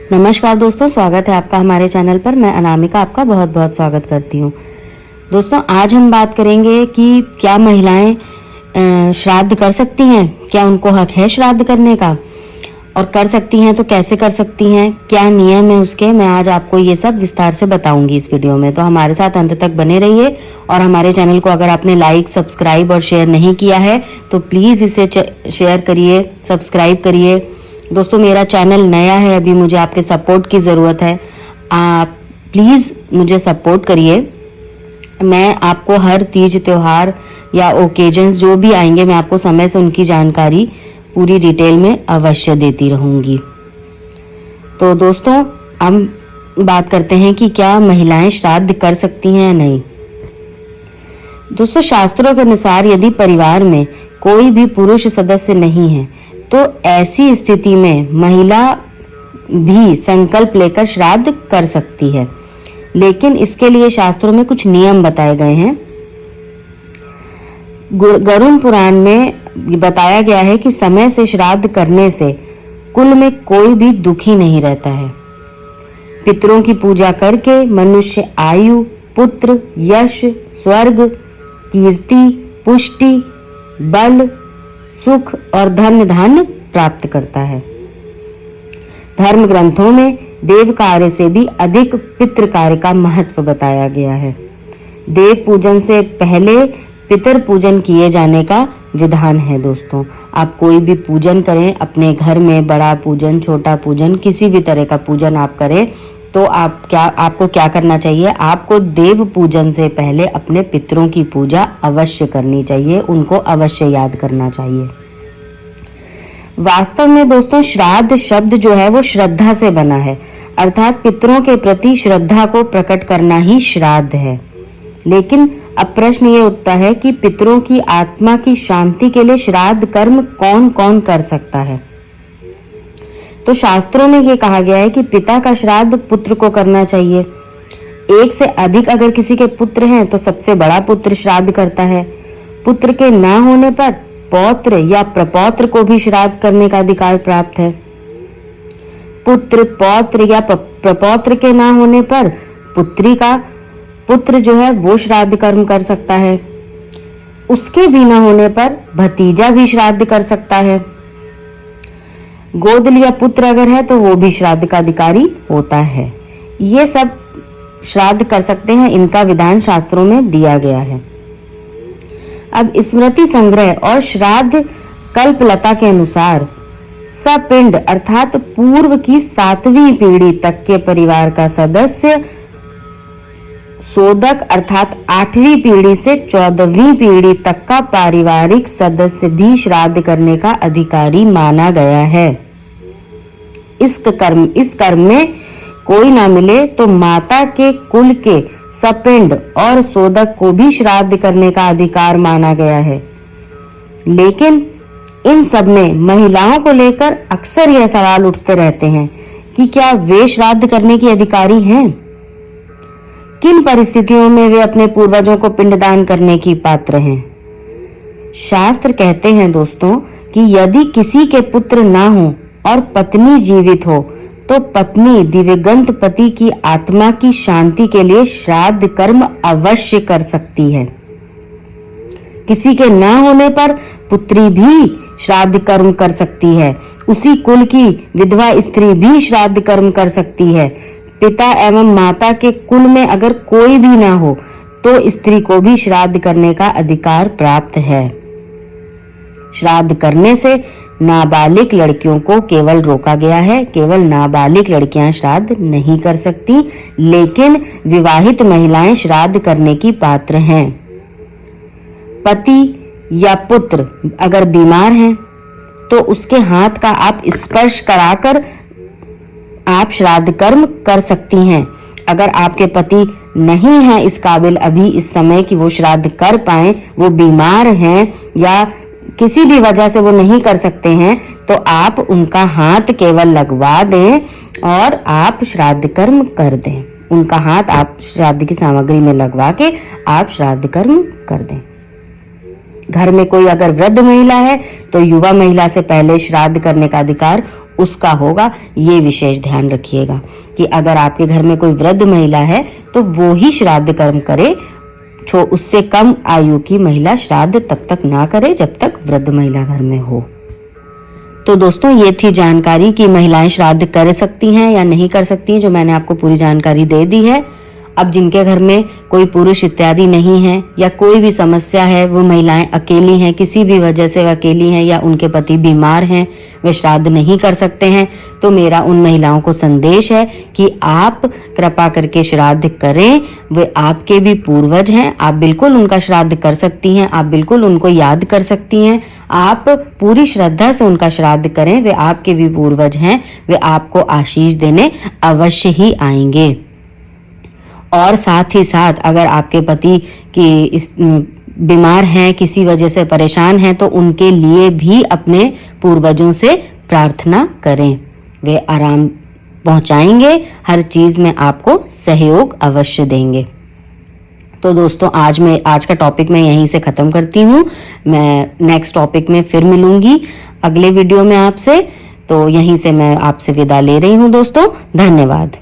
नमस्कार दोस्तों, स्वागत है आपका हमारे चैनल पर। मैं अनामिका आपका बहुत बहुत स्वागत करती हूँ। दोस्तों, आज हम बात करेंगे कि क्या महिलाएं श्राद्ध कर सकती हैं, क्या उनको हक है श्राद्ध करने का, और कर सकती हैं तो कैसे कर सकती हैं, क्या नियम है उसके। मैं आज आपको ये सब विस्तार से बताऊंगी इस वीडियो में, तो हमारे साथ अंत तक बने रहिए। और हमारे चैनल को अगर आपने लाइक, सब्सक्राइब और शेयर नहीं किया है तो प्लीज इसे शेयर करिए, सब्सक्राइब करिए। दोस्तों, मेरा चैनल नया है, अभी मुझे आपके सपोर्ट की ज़रूरत है। आप प्लीज़ मुझे सपोर्ट करिए। मैं आपको हर तीज त्योहार या ओकेजन्स जो भी आएंगे, मैं आपको समय से उनकी जानकारी पूरी डिटेल में अवश्य देती रहूंगी। तो दोस्तों, हम बात करते हैं कि क्या महिलाएं श्राद्ध कर सकती हैं या नहीं। दोस्तों, शास्त्रों के अनुसार यदि परिवार में कोई भी पुरुष सदस्य नहीं है तो ऐसी स्थिति में महिला भी संकल्प लेकर श्राद्ध कर सकती है, लेकिन इसके लिए शास्त्रों में कुछ नियम बताए गए हैं। गरुड़ पुराण में बताया गया है कि समय से श्राद्ध करने से कुल में कोई भी दुखी नहीं रहता है। पितरों की पूजा करके मनुष्य आयु, पुत्र, यश, स्वर्ग, कीर्ति, पुष्टि, बल, सुख और धन धान्य प्राप्त करता है। धर्म ग्रंथों में देव कार्य से भी अधिक पितृ कार्य का महत्व बताया गया है। देव पूजन से पहले पितर पूजन किए जाने का विधान है। दोस्तों, आप कोई भी पूजन करें अपने घर में, बड़ा पूजन, छोटा पूजन, किसी भी तरह का पूजन आप करें तो आपको क्या करना चाहिए, आपको देव पूजन से पहले अपने पितरों की पूजा अवश्य करनी चाहिए, उनको अवश्य याद करना चाहिए। वास्तव में दोस्तों, श्राद्ध शब्द जो है वो श्रद्धा से बना है, अर्थात पितरों के प्रति श्रद्धा को प्रकट करना ही श्राद्ध है। लेकिन अब प्रश्न ये उठता है कि पितरों की आत्मा की शांति के लिए श्राद्ध कर्म कौन कौन कर सकता है। तो शास्त्रों में ये कहा गया है कि पिता का श्राद्ध पुत्र को करना चाहिए। एक से अधिक अगर किसी के पुत्र हैं तो सबसे बड़ा पुत्र श्राद्ध करता है। पुत्र के ना होने पर पौत्र या प्रपौत्र को भी श्राद्ध करने का अधिकार प्राप्त है। पुत्र, पौत्र या प्रपौत्र के ना होने पर पुत्री का पुत्र जो है वो श्राद्ध कर्म कर सकता है। उसके भी ना होने पर भतीजा भी श्राद्ध कर सकता है। गोद लिया पुत्र अगर है तो वो भी श्राद्ध का अधिकारी होता है। ये सब श्राद्ध कर सकते हैं, इनका विधान शास्त्रों में दिया गया है। अब स्मृति संग्रह और श्राद्ध कल्पलता के अनुसार सपिंड अर्थात पूर्व की 7वीं पीढ़ी तक के परिवार का सदस्य सोदक अर्थात 8वीं पीढ़ी से 14वीं पीढ़ी तक का पारिवारिक सदस्य भी श्राद्ध करने का अधिकारी माना गया है। इस कर्म में कोई ना मिले तो माता के कुल के सपिंड और सोदक को भी श्राद्ध करने का अधिकार माना गया है। लेकिन इन सब में महिलाओं को लेकर अक्सर यह सवाल उठते रहते हैं कि क्या वे श्राद्ध करने की अधिकारी हैं? किन परिस्थितियों में वे अपने पूर्वजों को पिंडदान करने की पात्र हैं? शास्त्र कहते हैं दोस्तों कि यदि किसी के पुत्र ना हो और पत्नी जीवित हो तो पत्नी दिव्यगंत पति की आत्मा की शांति के लिए श्राद्ध कर्म अवश्य कर सकती है। किसी के न होने पर पुत्री भी श्राद्ध कर्म कर सकती है। उसी कुल की विधवा स्त्री भी श्राद्ध कर्म कर सकती है। पिता एवं माता के कुल में अगर कोई भी ना हो तो स्त्री को भी श्राद्ध करने का अधिकार प्राप्त है। श्राद्ध करने से नाबालिग लड़कियों को केवल रोका गया है, केवल नाबालिग लड़कियां श्राद्ध नहीं कर सकती, लेकिन विवाहित महिलाएं श्राद्ध करने की पात्र हैं। पति या पुत्र अगर बीमार हैं तो उसके हाथ का आप स्पर्श कराकर आप श्राद्ध कर्म कर सकती हैं। अगर आपके पति नहीं है इस काबिल अभी इस समय कि वो श्राद्ध कर पाए, वो बीमार हैं या किसी भी वजह से वो नहीं कर सकते हैं, तो आप उनका हाथ केवल लगवा दें और आप श्राद्ध कर्म कर दें। उनका हाथ आप श्राद्ध की सामग्री में लगवा के आप श्राद्ध कर्म कर दें। घर में कोई अगर वृद्ध महिला है तो युवा महिला से पहले श्राद्ध करने का अधिकार उसका होगा। ये विशेष ध्यान रखिएगा कि अगर आपके घर में कोई वृद्ध महिला है तो वो ही श्राद्ध कर्म करे, उससे कम आयु की महिला श्राद्ध तब तक ना करे जब तक वृद्ध महिला घर में हो। तो दोस्तों ये थी जानकारी कि महिलाएं श्राद्ध कर सकती हैं या नहीं कर सकती हैं, जो मैंने आपको पूरी जानकारी दे दी है। अब जिनके घर में कोई पुरुष इत्यादि नहीं है या कोई भी समस्या है, वो महिलाएं अकेली हैं, किसी भी वजह से वो अकेली हैं या उनके पति बीमार हैं, वे श्राद्ध नहीं कर सकते हैं, तो मेरा उन महिलाओं को संदेश है कि आप कृपा करके श्राद्ध करें। वे आपके भी पूर्वज हैं, आप बिल्कुल उनका श्राद्ध कर सकती हैं, आप बिल्कुल उनको याद कर सकती हैं, आप पूरी श्रद्धा से उनका श्राद्ध करें। वे आपके भी पूर्वज हैं, वे आपको आशीष देने अवश्य ही आएंगे। और साथ ही साथ अगर आपके पति की बीमार हैं, किसी वजह से परेशान हैं, तो उनके लिए भी अपने पूर्वजों से प्रार्थना करें, वे आराम पहुंचाएंगे, हर चीज में आपको सहयोग अवश्य देंगे। तो दोस्तों आज का टॉपिक मैं यहीं से खत्म करती हूँ। मैं नेक्स्ट टॉपिक में फिर मिलूंगी अगले वीडियो में आपसे। तो यहीं से मैं आपसे विदा ले रही हूँ दोस्तों, धन्यवाद।